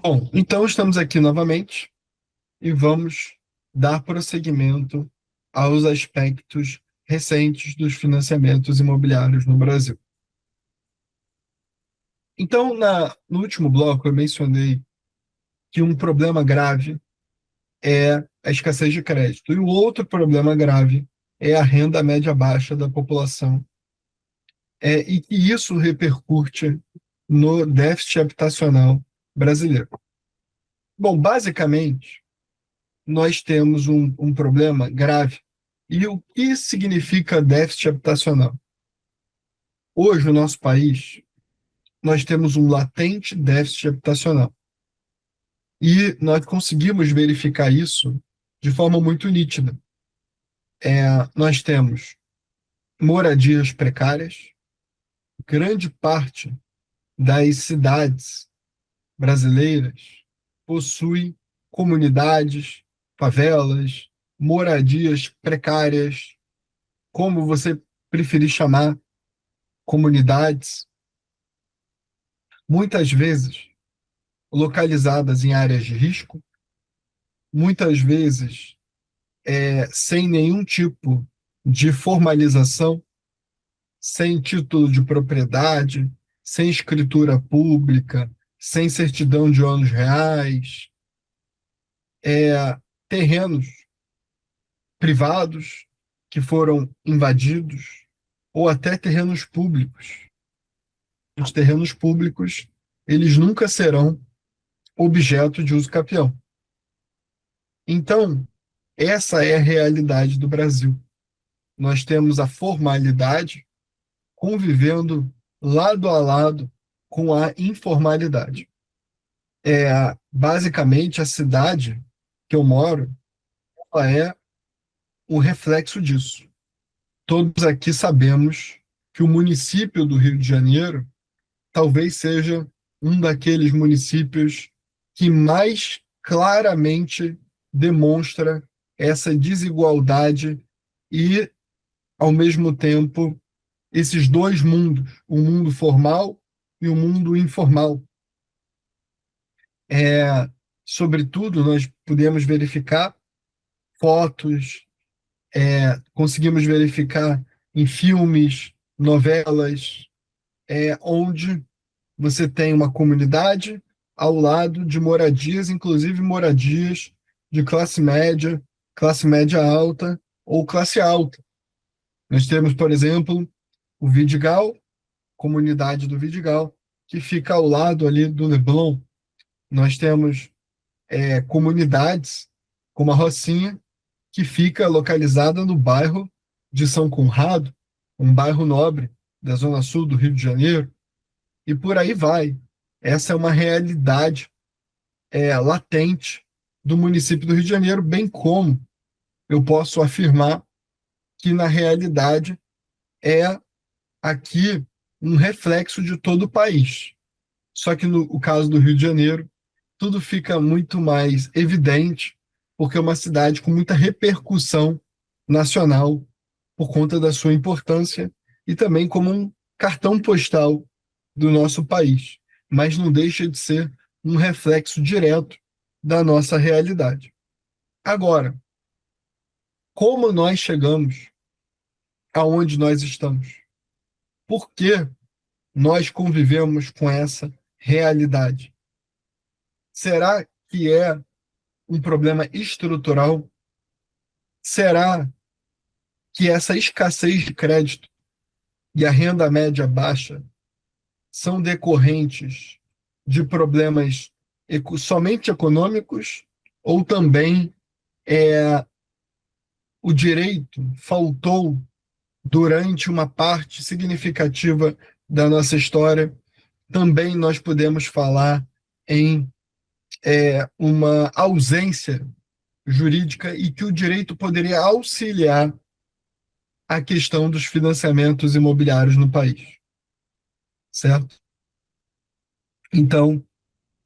Bom, então estamos aqui novamente e vamos dar prosseguimento aos aspectos recentes dos financiamentos imobiliários no Brasil. Então, no último bloco, eu mencionei que um problema grave é a escassez de crédito, e o outro problema grave é a renda média baixa da população, e que isso repercute no déficit habitacional brasileiro. Bom, basicamente, nós temos um problema grave. E o que significa déficit habitacional? Hoje, no nosso país, nós temos um latente déficit habitacional. E nós conseguimos verificar isso de forma muito nítida. Nós temos moradias precárias, grande parte das cidades brasileiras possui comunidades, favelas, moradias precárias, como você preferir chamar, comunidades, muitas vezes localizadas em áreas de risco, muitas vezes sem nenhum tipo de formalização, sem título de propriedade, sem escritura pública, sem certidão de ônus reais, terrenos privados que foram invadidos, ou até terrenos públicos. Os terrenos públicos, eles nunca serão objeto de uso capião. Então, essa é a realidade do Brasil. Nós temos a formalidade convivendo lado a lado com a informalidade. Basicamente, a cidade que eu moro, ela é um reflexo disso. Todos aqui sabemos que o município do Rio de Janeiro talvez seja um daqueles municípios que mais claramente demonstra essa desigualdade e, ao mesmo tempo, esses dois mundos, o mundo formal e o mundo informal. É, Sobretudo, nós podemos verificar fotos, conseguimos verificar em filmes, novelas, onde você tem uma comunidade ao lado de moradias, inclusive moradias de classe média alta ou classe alta. Nós temos, por exemplo, o Vidigal, comunidade do Vidigal, que fica ao lado ali do Leblon. Nós temos comunidades como a Rocinha, que fica localizada no bairro de São Conrado, um bairro nobre da zona sul do Rio de Janeiro, e por aí vai. Essa é uma realidade latente do município do Rio de Janeiro, bem como eu posso afirmar que, na realidade, é aqui um reflexo de todo o país. Só que no caso do Rio de Janeiro, tudo fica muito mais evidente, porque é uma cidade com muita repercussão nacional por conta da sua importância e também como um cartão postal do nosso país, mas não deixa de ser um reflexo direto da nossa realidade. Agora, como nós chegamos aonde nós estamos? Por que nós convivemos com essa realidade? Será que é um problema estrutural? Será que essa escassez de crédito e a renda média baixa são decorrentes de problemas somente econômicos ou também o direito faltou durante uma parte significativa da nossa história? Também nós podemos falar em uma ausência jurídica e que o direito poderia auxiliar a questão dos financiamentos imobiliários no país, certo? Então,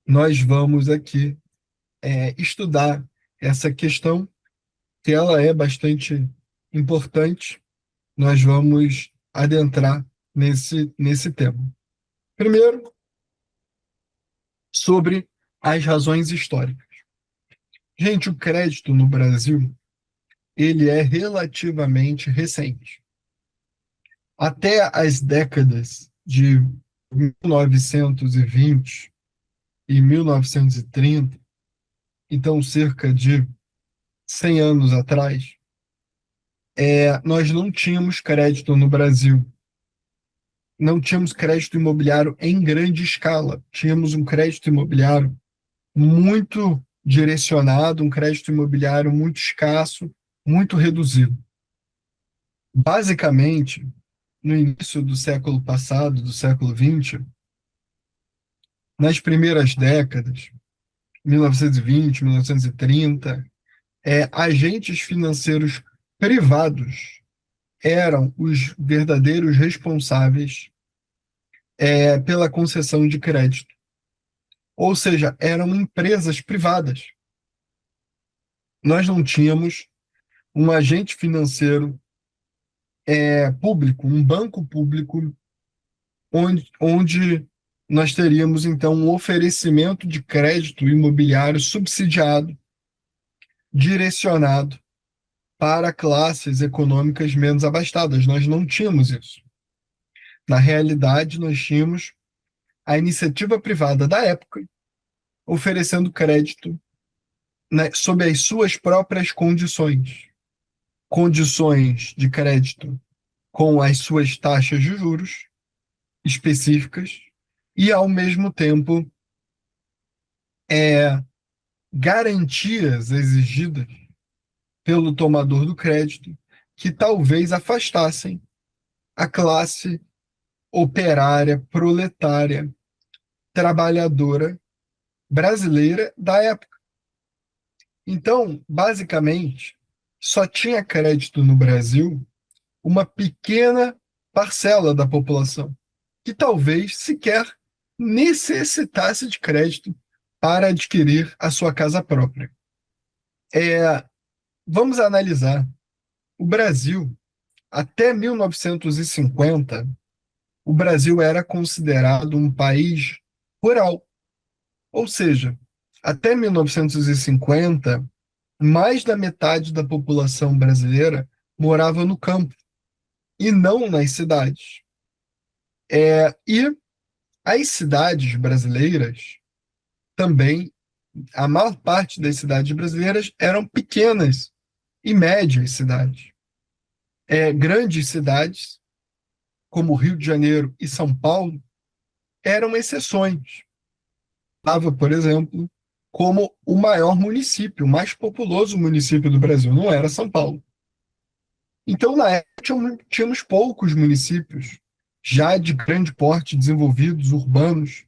nós vamos aqui estudar essa questão, que ela é bastante importante. Nós vamos adentrar nesse tema. Primeiro, sobre as razões históricas. Gente, o crédito no Brasil, ele é relativamente recente. Até as décadas de 1920 e 1930, então cerca de 100 anos atrás, nós não tínhamos crédito no Brasil. Não tínhamos crédito imobiliário em grande escala. Tínhamos um crédito imobiliário muito direcionado, um crédito imobiliário muito escasso, muito reduzido. Basicamente, no início do século passado, do século XX, nas primeiras décadas, 1920, 1930, agentes financeiros privados eram os verdadeiros responsáveis pela concessão de crédito. Ou seja, eram empresas privadas. Nós não tínhamos um agente financeiro público, um banco público, onde nós teríamos, então, um oferecimento de crédito imobiliário subsidiado, direcionado para classes econômicas menos abastadas. Nós não tínhamos isso. Na realidade, nós tínhamos a iniciativa privada da época oferecendo crédito, né, sob as suas próprias condições. Condições de crédito com as suas taxas de juros específicas e, ao mesmo tempo, garantias exigidas pelo tomador do crédito que talvez afastassem a classe operária, proletária, trabalhadora brasileira da época. Então, basicamente, só tinha crédito no Brasil uma pequena parcela da população, que talvez sequer necessitasse de crédito para adquirir a sua casa própria. Vamos analisar. O Brasil, até 1950, o Brasil era considerado um país rural. Ou seja, até 1950, mais da metade da população brasileira morava no campo e não nas cidades. E as cidades brasileiras também, a maior parte das cidades brasileiras eram pequenas e médias cidades. Grandes cidades, como Rio de Janeiro e São Paulo, eram exceções. Estava, por exemplo, como o maior município, o mais populoso município do Brasil, não era São Paulo. Então, na época, tínhamos poucos municípios já de grande porte, desenvolvidos, urbanos,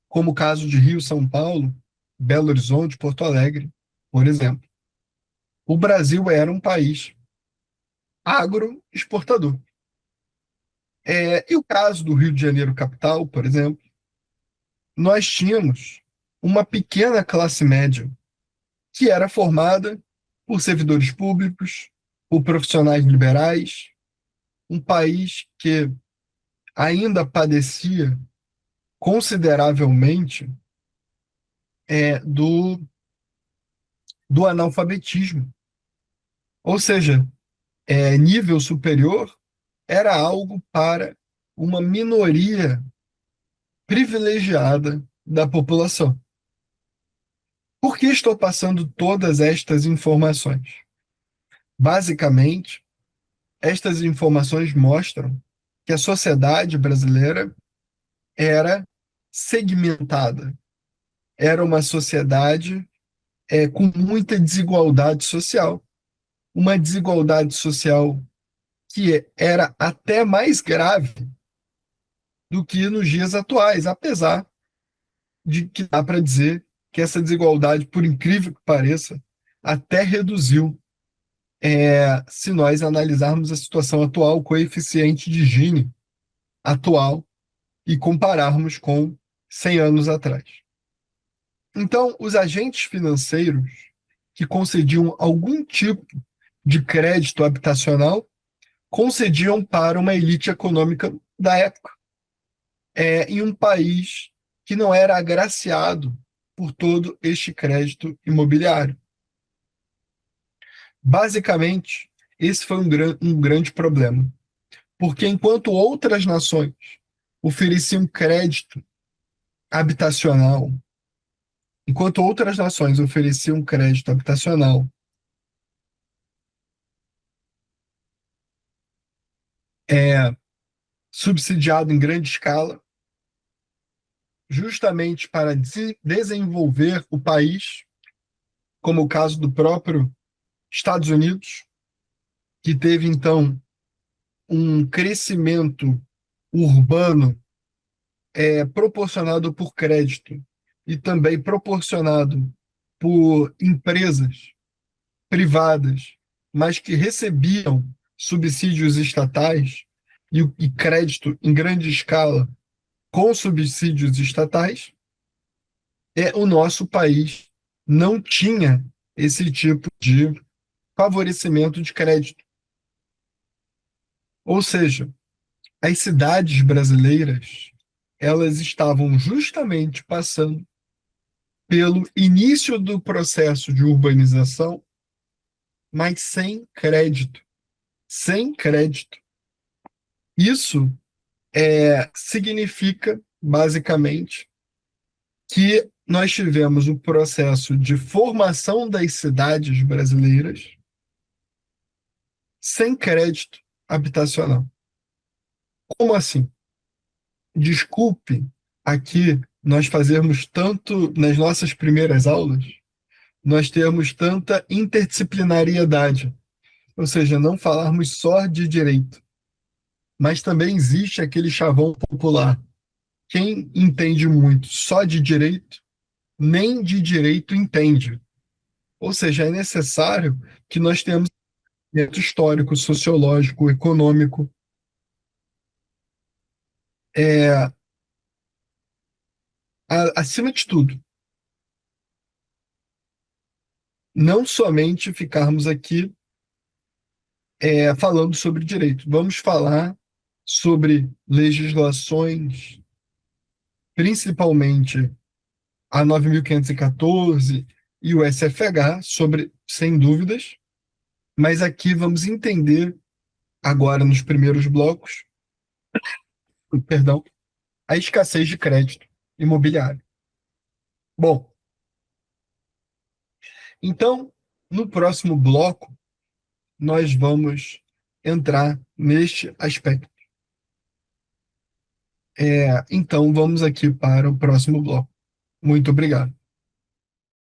como o caso de Rio, São Paulo, Belo Horizonte, Porto Alegre, por exemplo. O Brasil era um país agroexportador. E o caso do Rio de Janeiro capital, por exemplo, nós tínhamos uma pequena classe média que era formada por servidores públicos, por profissionais liberais, um país que ainda padecia consideravelmente do analfabetismo. Ou seja, nível superior era algo para uma minoria privilegiada da população. Por que estou passando todas estas informações? Basicamente, estas informações mostram que a sociedade brasileira era segmentada. Era uma sociedade com muita desigualdade social. Uma desigualdade social que era até mais grave do que nos dias atuais, apesar de que dá para dizer que essa desigualdade, por incrível que pareça, até reduziu, se nós analisarmos a situação atual, o coeficiente de Gini atual e compararmos com 100 anos atrás. Então, os agentes financeiros que concediam algum tipo de crédito habitacional concediam para uma elite econômica da época, em um país que não era agraciado por todo este crédito imobiliário. Basicamente, esse foi um grande problema, porque enquanto outras nações ofereciam crédito habitacional, enquanto outras nações ofereciam crédito habitacional é, subsidiado em grande escala, justamente para desenvolver o país, como o caso do próprio Estados Unidos, que teve então um crescimento urbano proporcionado por crédito e também proporcionado por empresas privadas, mas que recebiam subsídios estatais e crédito em grande escala com subsídios estatais, o nosso país não tinha esse tipo de favorecimento de crédito. Ou seja, as cidades brasileiras, elas estavam justamente passando pelo início do processo de urbanização, mas sem crédito. Sem crédito. Isso significa, basicamente, que nós tivemos o processo de formação das cidades brasileiras sem crédito habitacional. Como assim? Desculpe aqui nós fazermos tanto nas nossas primeiras aulas, nós temos tanta interdisciplinariedade, ou seja, não falarmos só de direito, mas também existe aquele chavão popular. Quem entende muito só de direito, nem de direito entende. Ou seja, é necessário que nós tenhamos conhecimento histórico, sociológico, econômico, é, acima de tudo, não somente ficarmos aqui falando sobre direito. Vamos falar sobre legislações, principalmente a 9.514 e o SFH, sobre, sem dúvidas, mas aqui vamos entender agora nos primeiros blocos, perdão, a escassez de crédito imobiliário. Bom, então, no próximo bloco, nós vamos entrar neste aspecto. Então, vamos aqui para o próximo bloco. Muito obrigado.